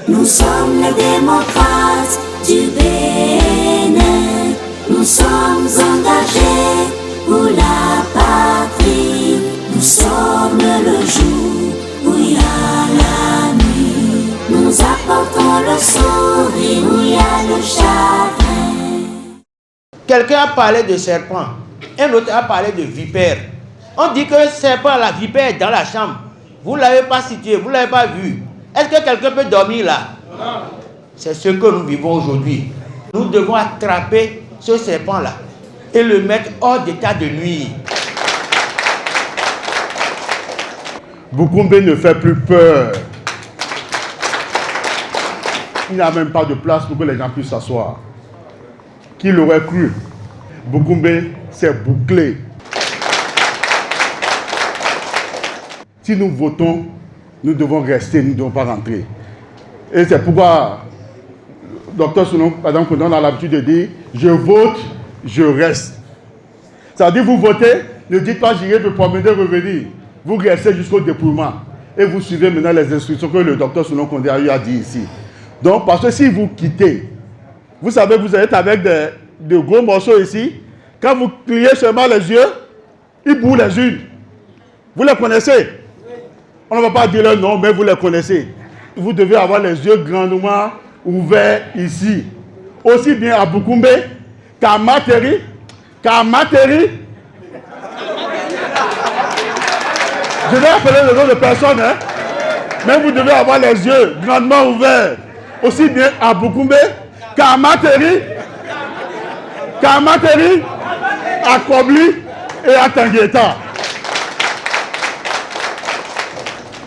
Nous sommes les démocrates du Bénin. Nous sommes engagés pour la patrie. Nous sommes le jour où il y a la nuit. Nous apportons le sourire où il y a le chagrin. Quelqu'un a parlé de serpent, un autre a parlé de vipère. On dit que le serpent, la vipère est dans la chambre. Vous ne l'avez pas situé, vous ne l'avez pas vu. Est-ce que quelqu'un peut dormir là? C'est ce que nous vivons aujourd'hui. Nous devons attraper ce serpent-là et le mettre hors d'état de nuire. Boukoumbe ne fait plus peur. Il n'y a même pas de place pour que les gens puissent s'asseoir. Qui l'aurait cru? Boukoumbe s'est bouclé. Si nous votons, nous devons rester, nous ne devons pas rentrer. Et c'est pourquoi le docteur Sounon, par exemple, on a l'habitude de dire « je vote, je reste ». Ça veut dire vous votez, ne dites pas « j'irai me promener, revenir ». Vous restez jusqu'au dépouillement. Et vous suivez maintenant les instructions que le docteur Sounon Condé a eu à dire ici. Donc, parce que si vous quittez, vous savez, vous êtes avec de gros morceaux ici. Quand vous clignez seulement les yeux, ils bougent les unes. Vous les connaissez? On ne va pas dire leur nom, mais vous les connaissez. Vous devez avoir les yeux grandement ouverts ici. Aussi bien à Boukoumbe qu'à Materi. Je vais appeler le nom de personne, hein? Mais vous devez avoir les yeux grandement ouverts. Aussi bien à Boukoumbe qu'à Materi, à Kobli et à Tangueta.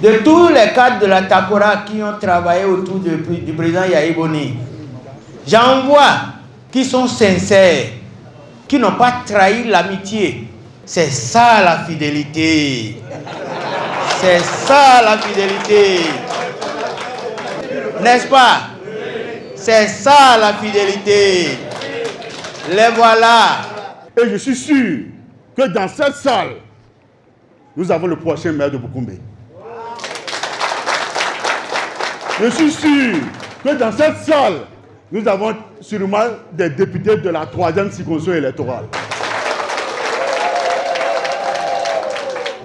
De tous les cadres de la Takora qui ont travaillé autour du président Yahya Boni, j'en vois qui sont sincères, qui n'ont pas trahi l'amitié. C'est ça la fidélité. C'est ça la fidélité. N'est-ce pas? C'est ça la fidélité. Les voilà. Et je suis sûr que dans cette salle, nous avons le prochain maire de Boukoumbe. Je suis sûr que dans cette salle, nous avons sûrement des députés de la 3e circonscription électorale.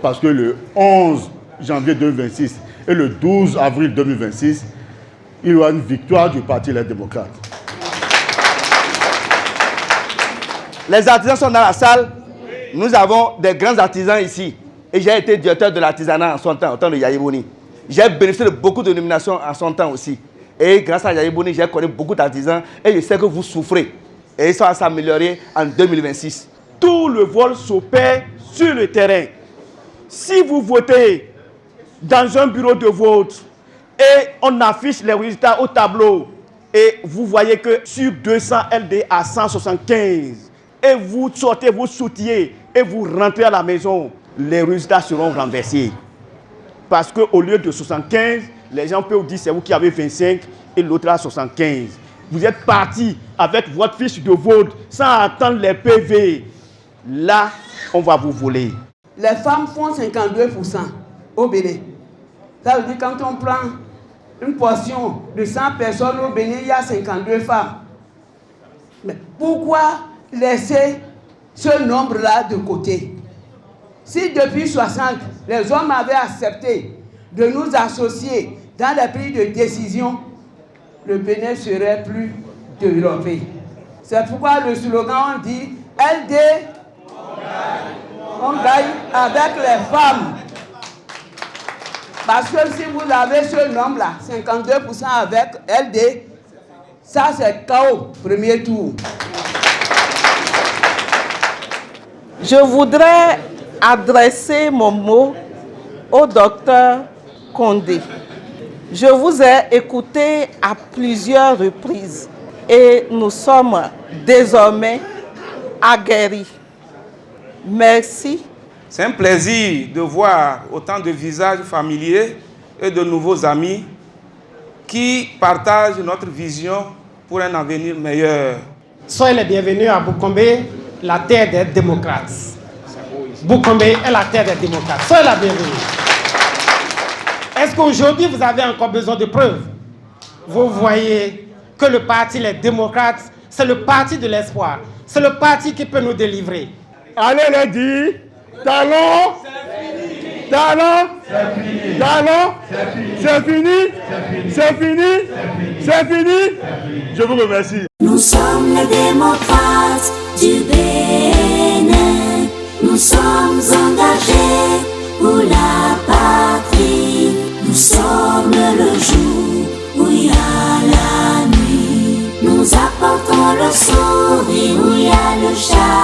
Parce que le 11 janvier 2026 et le 12 avril 2026, il y aura une victoire du Parti Les Démocrates. Les artisans sont dans la salle. Nous avons des grands artisans ici. Et j'ai été directeur de l'artisanat en son temps, au temps de Yahya Boni. J'ai bénéficié de beaucoup de nominations en son temps aussi. Et grâce à Yahya Boni, j'ai connu beaucoup d'artisans. Et je sais que vous souffrez. Et ça va s'améliorer en 2026. Tout le vol s'opère sur le terrain. Si vous votez dans un bureau de vote et on affiche les résultats au tableau et vous voyez que sur 200 LD à 175 et vous sortez, vous soutiez et vous rentrez à la maison, les résultats seront renversés. Parce qu'au lieu de 75, les gens peuvent dire c'est vous qui avez 25 et l'autre a 75. Vous êtes parti avec votre fiche de vote sans attendre les PV. Là, on va vous voler. Les femmes font 52% au Bénin. Ça veut dire quand on prend une portion de 100 personnes au Bénin, il y a 52 femmes. Mais pourquoi laisser ce nombre-là de côté? Si depuis 60, les hommes avaient accepté de nous associer dans les prises de décision, le Bénin serait plus développé. C'est pourquoi le slogan, on dit LD, on gagne avec les femmes. Parce que si vous avez ce nombre-là, 52% avec LD, ça c'est KO, premier tour. Je voudrais adresser mon mot au docteur Condé. Je vous ai écouté à plusieurs reprises et nous sommes désormais aguerris. Merci. C'est un plaisir de voir autant de visages familiers et de nouveaux amis qui partagent notre vision pour un avenir meilleur. Soyez les bienvenus à Boukoumbe, la terre des démocrates. Boukoumbe est la terre des démocrates. Soyez la bienvenue. Est-ce qu'aujourd'hui vous avez encore besoin de preuves? vous voyez que le parti Les Démocrates, c'est le parti de l'espoir. C'est le parti qui peut nous délivrer. Allez les dire, talons, talons, talons, c'est fini, c'est fini, c'est fini. Je vous remercie. Nous sommes les démocrates du Bénin. Nous sommes engagés pour la patrie. Nous sommes le jour où il y a la nuit. Nous apportons le sourire où il y a le chat.